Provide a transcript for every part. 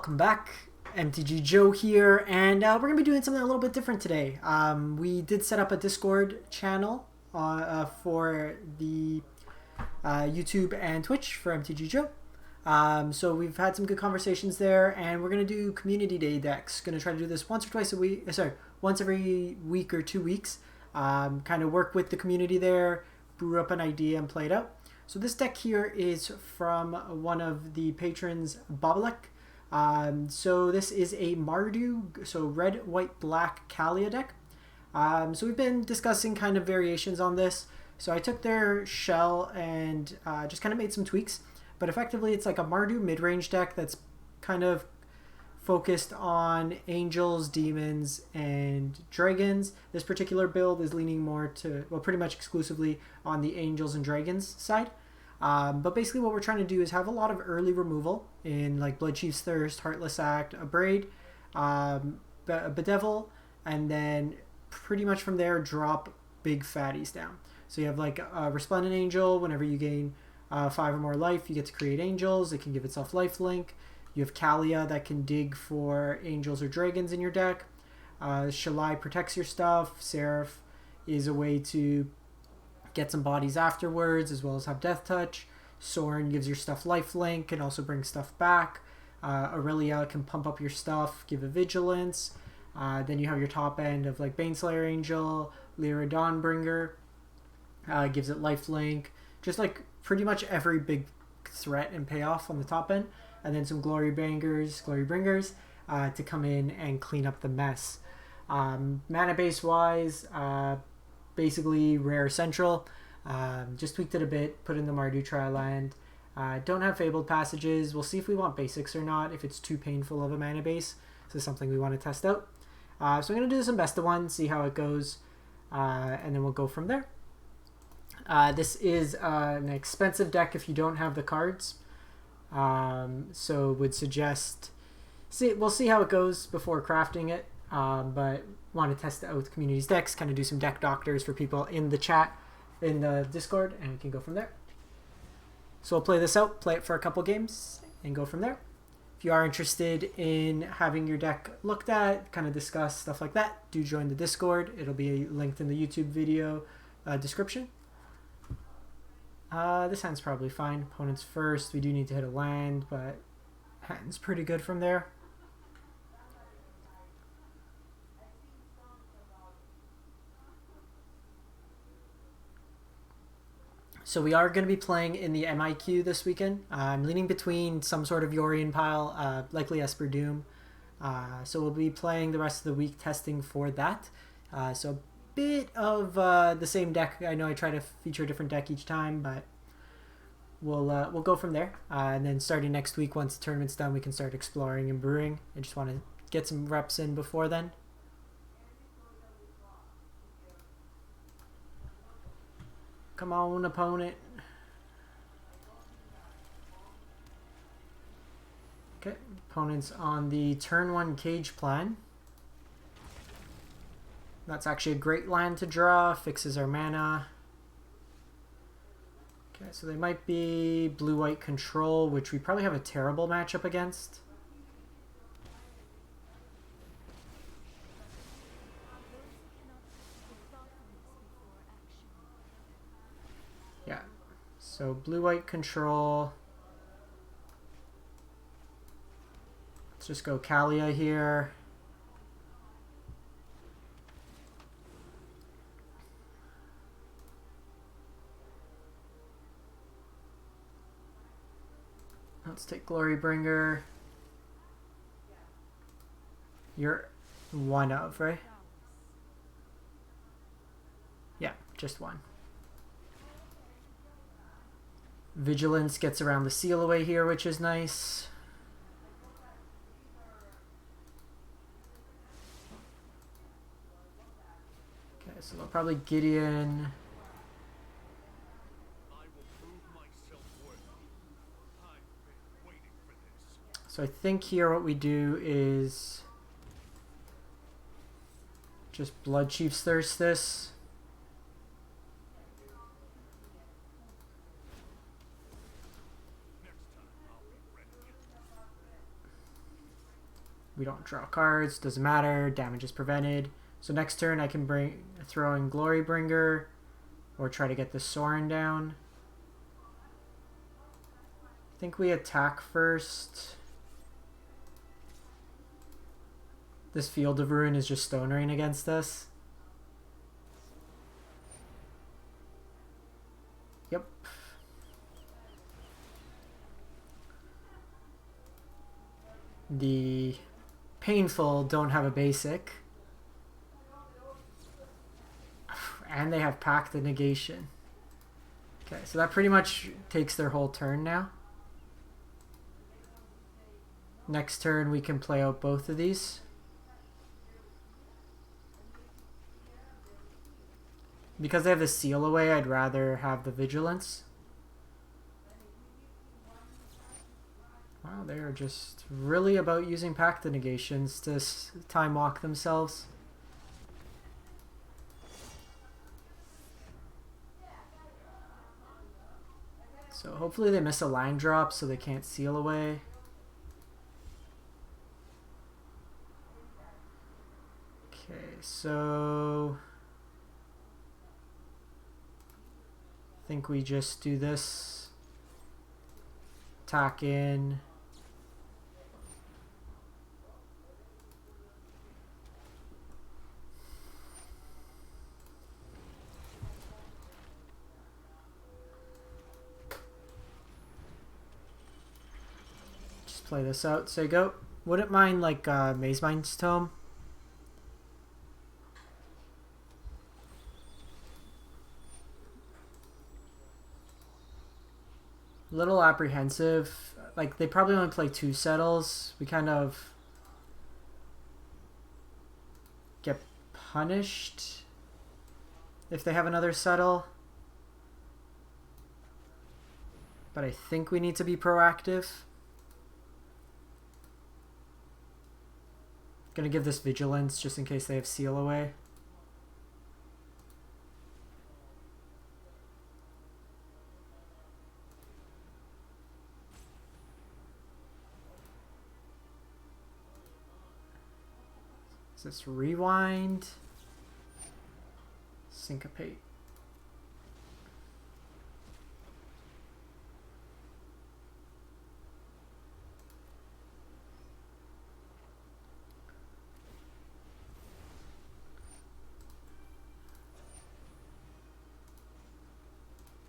Welcome back. MTG Joe here, and we're going to be doing something a little bit different today. We did set up a Discord channel for the YouTube and Twitch for MTG Joe. So we've had some good conversations there, and we're going to do Community Day decks. Going to try to do this once or twice a week, once every week or 2 weeks. Kind of work with the community there, brew up an idea and play it out. So this deck here is from one of the patrons, Bobalek. So this is a Mardu, so red, white, black Kaalia deck. So we've been discussing kind of variations on this. So I took their shell and just kind of made some tweaks. But effectively it's like a Mardu mid-range deck that's kind of focused on angels, demons, and dragons. This particular build is leaning more to, well, pretty much exclusively on the angels and dragons side. But basically what we're trying to do is have a lot of early removal in like Bloodchief's Thirst, Heartless Act, Abrade, Bedevil, and then pretty much from there drop big fatties down. So you have like a Resplendent Angel. Whenever you gain 5 or more life, you get to create angels. It can give itself lifelink. You have Kaalia that can dig for angels or dragons in your deck. Shalai protects your stuff. Seraph is a way to get some bodies afterwards, as well as have death touch. Sorin gives your stuff lifelink and also brings stuff back. Aurelia can pump up your stuff, give it vigilance. Then you have your top end of like Baneslayer Angel, Lyra Dawnbringer, gives it lifelink. Just like pretty much every big threat and payoff on the top end. And then some Glorybringers to come in and clean up the mess. Mana base wise, basically rare central. Just tweaked it a bit, put in the Mardu trial land. Don't have fabled passages. We'll see if we want basics or not, if it's too painful of a mana base. So something we want to test out. So I'm going to do some best of one, see how it goes, and then we'll go from there. This is an expensive deck if you don't have the cards. So would suggest, we'll see how it goes before crafting it, but want to test out the community's decks, kind of do some deck doctors for people in the chat, in the Discord, and we can go from there. So we'll play this out, play it for a couple games, and go from there. If you are interested in having your deck looked at, kind of discuss stuff like that, do join the Discord. It'll be linked in the YouTube video description. This hand's probably fine. Opponent's first. We do need to hit a land, but hand's pretty good from there. So we are going to be playing in the MIQ this weekend. I'm leaning between some sort of Yorion pile, likely Esper Doom. So we'll be playing the rest of the week testing for that. So a bit of the same deck. I know I try to feature a different deck each time, but we'll go from there. And then starting next week, once the tournament's done, we can start exploring and brewing. I just want to get some reps in before then. Come on, opponent. Okay, opponent's on the turn 1 cage plan. That's actually a great land to draw, fixes our mana. Okay, so they might be blue-white control, which we probably have a terrible matchup against. Yeah, so blue-white control. Let's just go Kaalia here. Let's take Glorybringer. You're one of, right? Yeah, just one. Vigilance gets around the seal away here, which is nice. Okay, so they'll probably Gideon. So I think here what we do is just Bloodchief's Thirst this. We don't draw cards, doesn't matter, damage is prevented. So next turn I can throw in Glorybringer or try to get the Sorin down. I think we attack first. This Field of Ruin is just Stone Rain against us. Yep. The Painful don't have a basic. And they have Pact the Negation. Okay, so that pretty much takes their whole turn now. Next turn we can play out both of these. Because they have the Seal Away, I'd rather have the Vigilance. Wow, they are just really about using Pact the Negations to time walk themselves. So hopefully they miss a line drop so they can't Seal Away. Okay, so I think we just do this. Attack in. Just play this out. Say go. Wouldn't mind like Mazemind Tome. Little apprehensive. Like, they probably only play 2 settles. We kind of get punished if they have another settle. But I think we need to be proactive. Gonna give this Vigilance just in case they have Seal Away. This rewind, syncopate.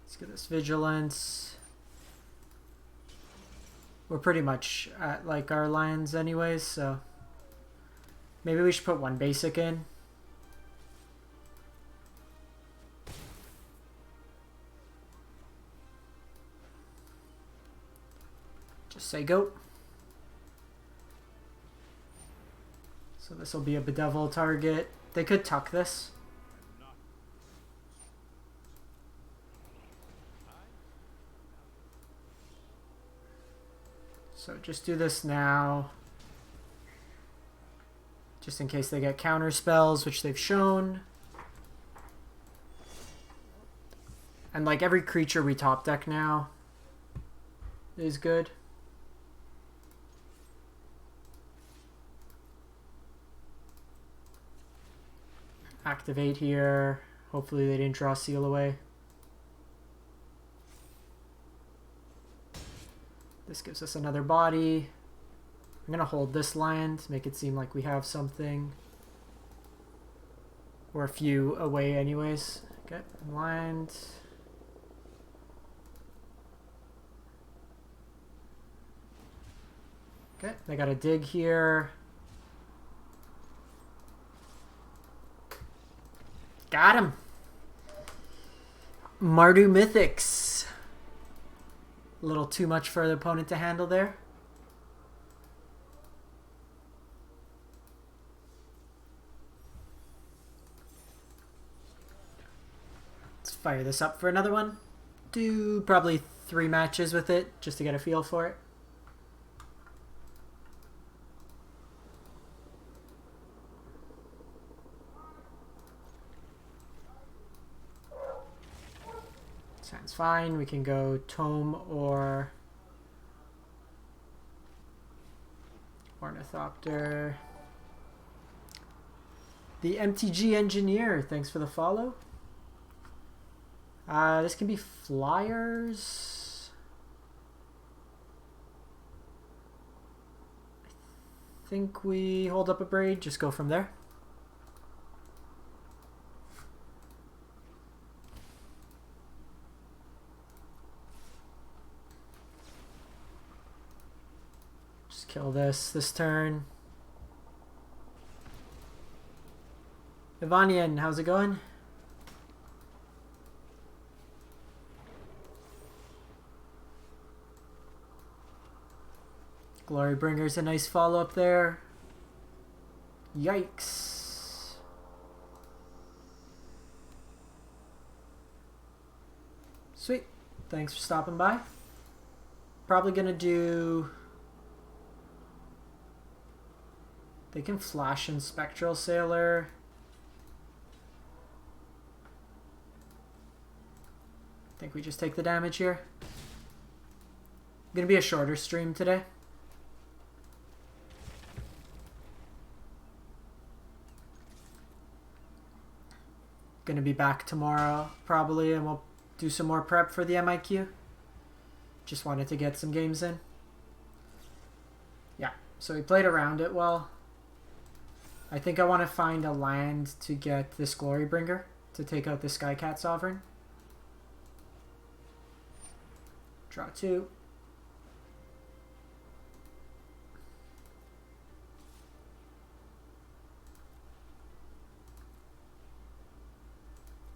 Let's get this Vigilance. We're pretty much at like our lands anyways, so maybe we should put 1 basic in. Just say go. So this will be a Bedevil target. They could tuck this. So just do this now. Just in case they get counter spells, which they've shown. And like every creature we top deck now is good. Activate here. Hopefully they didn't draw Seal Away. This gives us another body. I'm going to hold this land, make it seem like we have something. Or a few away anyways. Okay, land. Okay, they got a dig here. Got him! Mardu Mythics. A little too much for the opponent to handle there. Fire this up for another one. Do probably 3 matches with it just to get a feel for it. Sounds fine. We can go Tome or Ornithopter. The MTG Engineer, thanks for the follow. This can be flyers. I think we hold up Abrade, just go from there. Just kill this turn. Ivanian, how's it going? Glorybringer's a nice follow-up there. Yikes. Sweet. Thanks for stopping by. Probably gonna do... They can flash in Spectral Sailor. I think we just take the damage here. Gonna be a shorter stream today. Gonna be back tomorrow probably, and we'll do some more prep for the MIQ. Just wanted to get some games in. Yeah, so we played around it well. I think I want to find a land to get this Glorybringer to take out the Skycat Sovereign. Draw 2.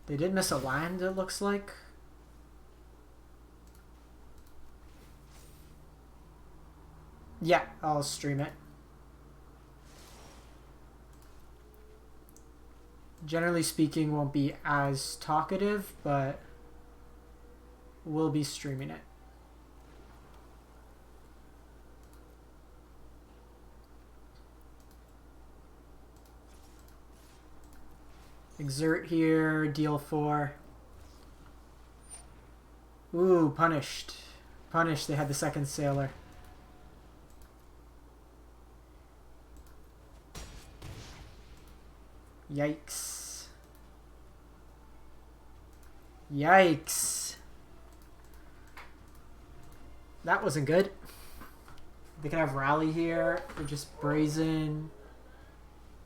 They did miss a land, it looks like. Yeah, I'll stream it. Generally speaking, won't be as talkative, but we'll be streaming it. Exert here, deal 4. Ooh, punished. Punished, they had the second sailor. Yikes. Yikes. That wasn't good. They could have rally here, or just brazen.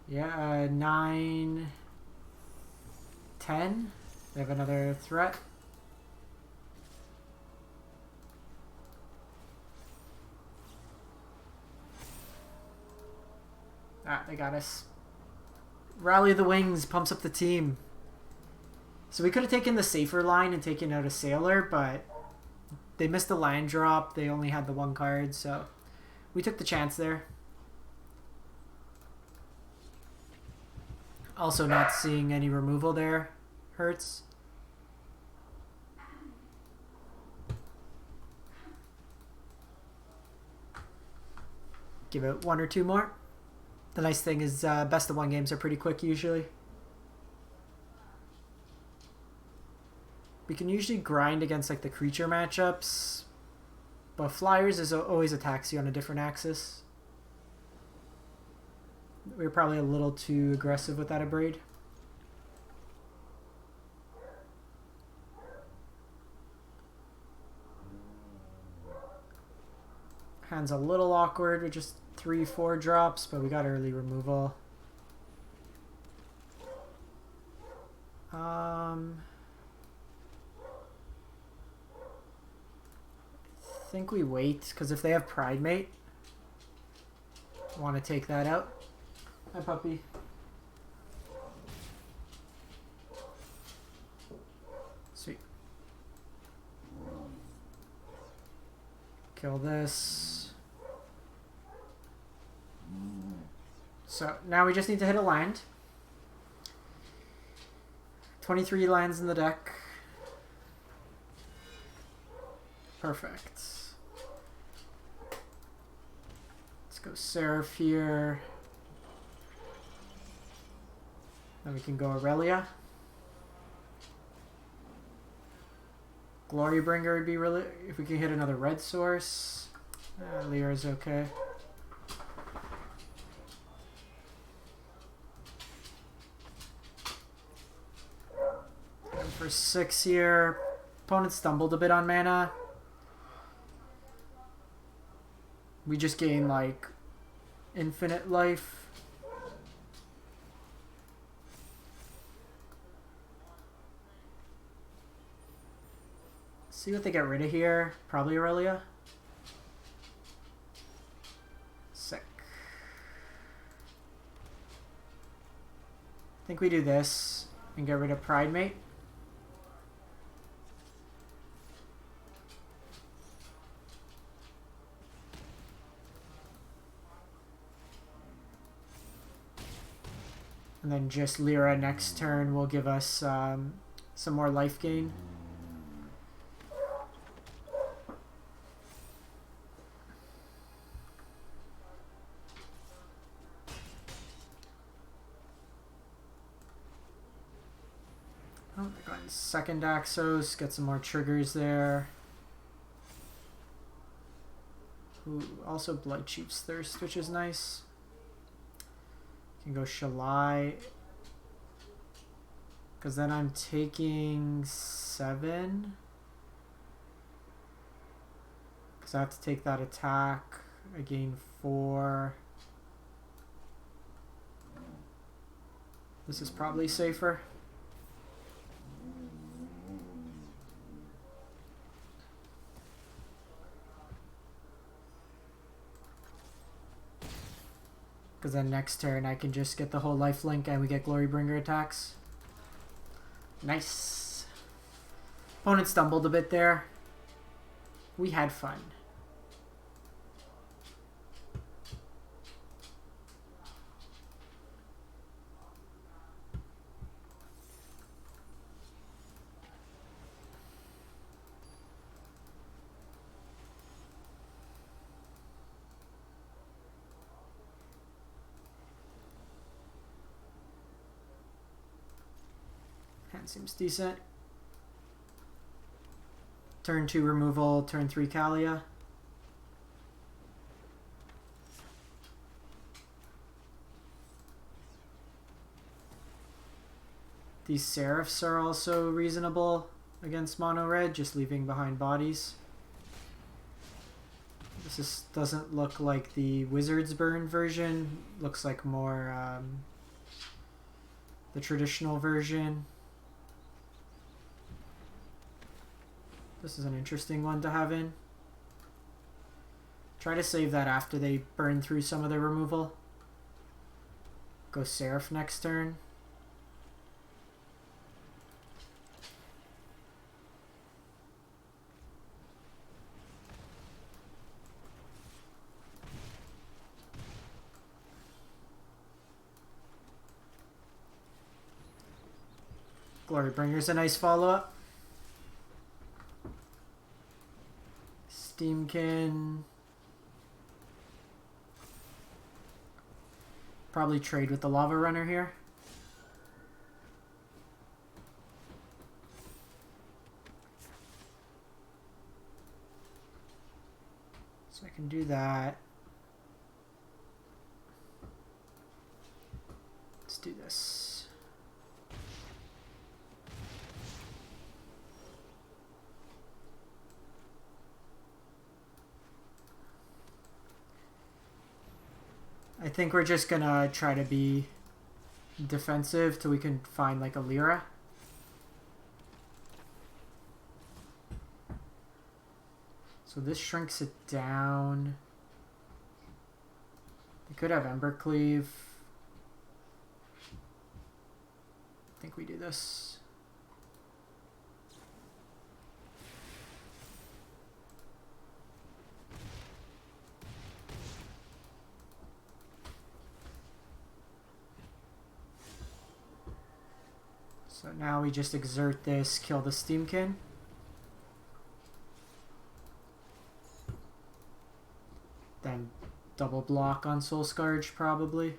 Yeah, 9... 10. They have another threat. Ah, they got us. Rally the Wings pumps up the team. So we could have taken the safer line and taken out a sailor, but they missed the land drop. They only had the 1 card, so we took the chance there. Also, not seeing any removal there hurts. Give it 1 or 2 more. The nice thing is best of 1 games are pretty quick usually. We can usually grind against like the creature matchups, but Flyers is always attacks you on a different axis. We were probably a little too aggressive with that Abrade. Hand's a little awkward with just 3-4 drops, but we got early removal. I think we wait, because if they have Pridemate, I want to take that out. Hi, puppy. Sweet. Kill this. So now we just need to hit a land. 23 lands in the deck. Perfect. Let's go Seraph here. Then we can go Aurelia. Glorybringer would be really... If we can hit another red source. Lyra's okay. for 6 here. Opponent stumbled a bit on mana. We just gain like infinite life. See what they get rid of here. Probably Aurelia. Sick. I think we do this and get rid of Pridemate. And then just Lyra next turn will give us some more life gain. Oh, they're going second Axos, get some more triggers there. Ooh, also Bloodchief's Thirst, which is nice. Can go Shalai, because then I'm taking 7. Because I have to take that attack. I gain 4. This is probably safer. Because then next turn I can just get the whole lifelink and we get Glorybringer attacks. Nice. Opponent stumbled a bit there. We had fun. Seems decent. Turn 2 removal, turn 3 Kaalia. These Seraphs are also reasonable against mono red, just leaving behind bodies. This doesn't look like the Wizard's Burn version. Looks like more the traditional version. This is an interesting one to have in. Try to save that after they burn through some of their removal. Go Seraph next turn. Glorybringer's a nice follow-up. Steamkin. Probably trade with the Lava Runner here. So I can do that. Let's do this. I think we're just gonna try to be defensive till we can find like a Lyra. So this shrinks it down. We could have Embercleave. I think we do this. So now we just exert this, kill the Steamkin. Then double block on Soul Scourge probably.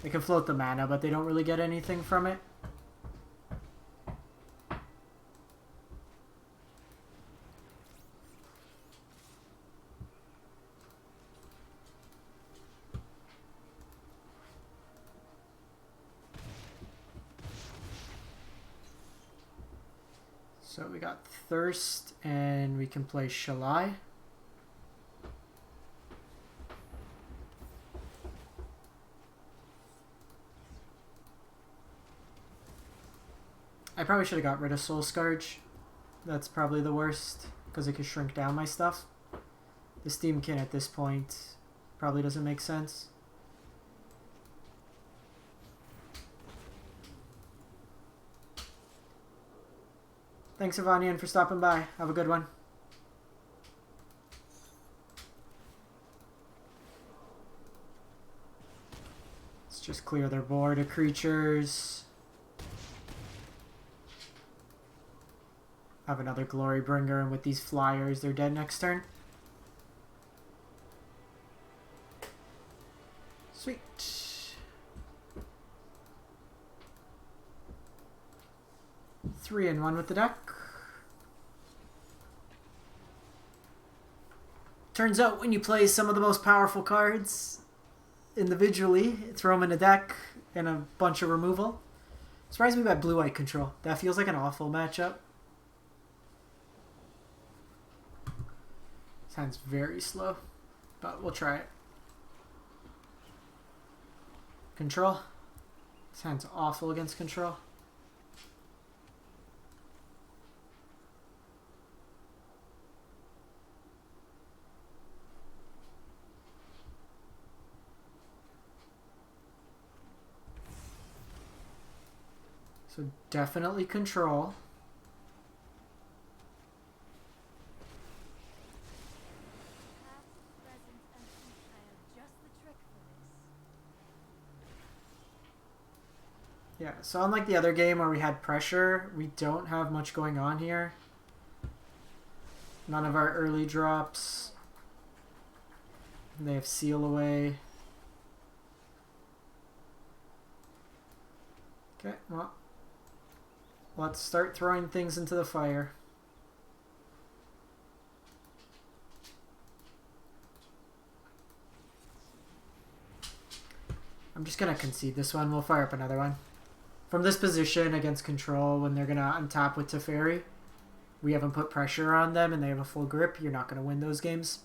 They can float the mana, but they don't really get anything from it. So we got Thirst, and we can play Shalai. I probably should have got rid of Soul Scourge. That's probably the worst, because it could shrink down my stuff. The Steamkin at this point probably doesn't make sense. Thanks, Evanian, for stopping by. Have a good one. Let's just clear their board of creatures. Have another Glorybringer, and with these flyers, they're dead next turn. Sweet. Three and one with the deck. Turns out when you play some of the most powerful cards individually, throw them in a deck and a bunch of removal. Surprised me by blue-white control. That feels like an awful matchup. Sounds very slow, but we'll try it. Control. Sounds awful against control. So definitely control. Yeah, so unlike the other game where we had pressure, we don't have much going on here. None of our early drops. They have Seal Away. Okay, well, let's start throwing things into the fire. I'm just going to concede this one. We'll fire up another one. From this position against control, when they're going to untap with Teferi, we haven't put pressure on them and they have a full grip, you're not going to win those games.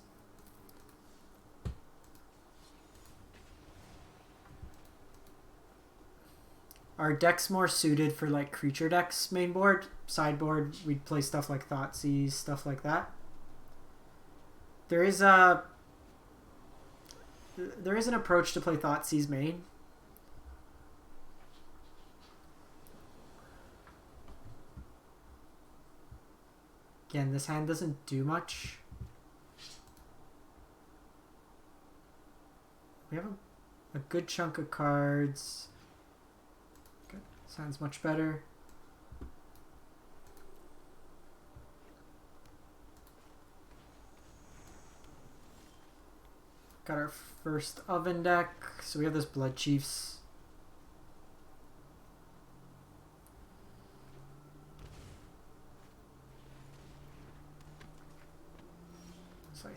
Our deck's more suited for like creature decks main board. Sideboard, we'd play stuff like Thoughtseize, stuff like that. There is an approach to play Thoughtseize main. Again, this hand doesn't do much. We have a good chunk of cards. Okay, sounds much better. Got our first oven deck. So we have this Bloodchiefs. So I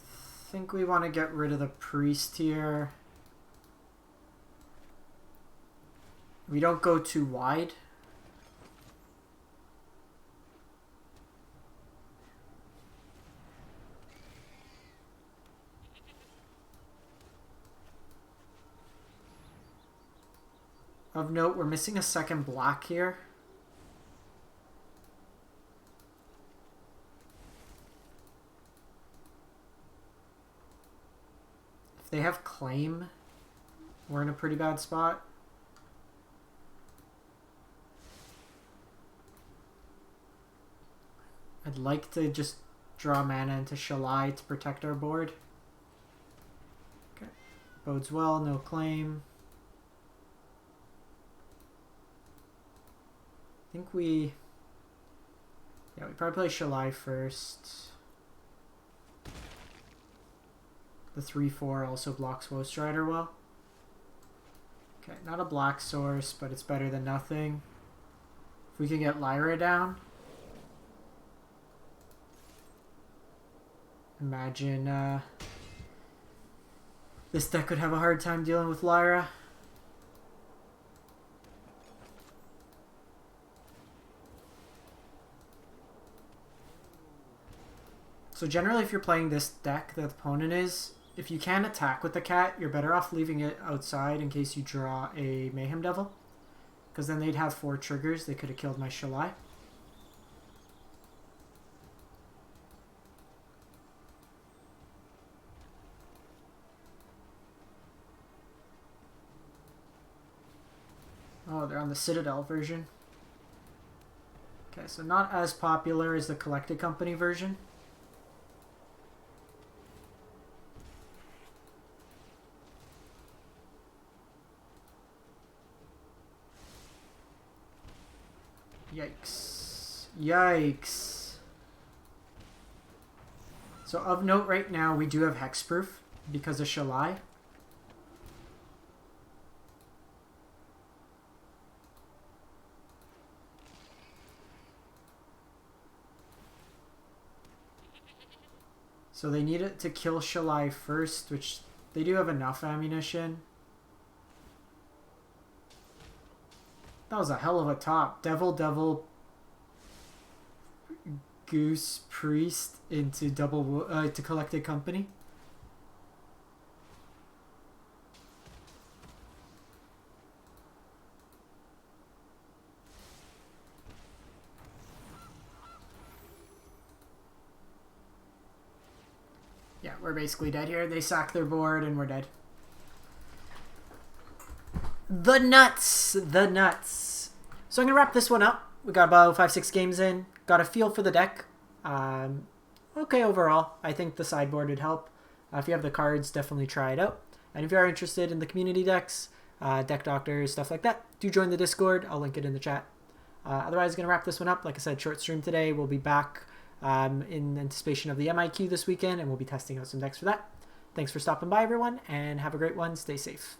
think we want to get rid of the priest here. We don't go too wide. Of note, we're missing a second black here. If they have claim, we're in a pretty bad spot. I'd like to just draw mana into Shalai to protect our board. Okay, bodes well, no claim. I think we probably play Shalai first. The 3/4 also blocks Woe Strider well. Okay, not a black source, but it's better than nothing. If we can get Lyra down. Imagine this deck could have a hard time dealing with Lyra. So generally, if you're playing this deck, the opponent is, if you can attack with the cat, you're better off leaving it outside in case you draw a Mayhem Devil. Because then they'd have 4 triggers. They could have killed my Shalai. Oh, they're on the Citadel version. Okay, so not as popular as the Collected Company version. Yikes. Yikes. So of note right now, we do have Hexproof because of Shalai. So they need it to kill Shalai first, which they do have enough ammunition. That was a hell of a top. Devil, Goose, Priest into to Collected Company. Yeah, we're basically dead here. They sack their board and we're dead. The nuts! The nuts! So I'm going to wrap this one up. We got about 5-6 games in. Got a feel for the deck. Okay overall. I think the sideboard would help. If you have the cards, definitely try it out. And if you are interested in the community decks, deck doctors, stuff like that, do join the Discord. I'll link it in the chat. Otherwise, going to wrap this one up. Like I said, short stream today. We'll be back in anticipation of the MIQ this weekend, and we'll be testing out some decks for that. Thanks for stopping by, everyone, and have a great one. Stay safe.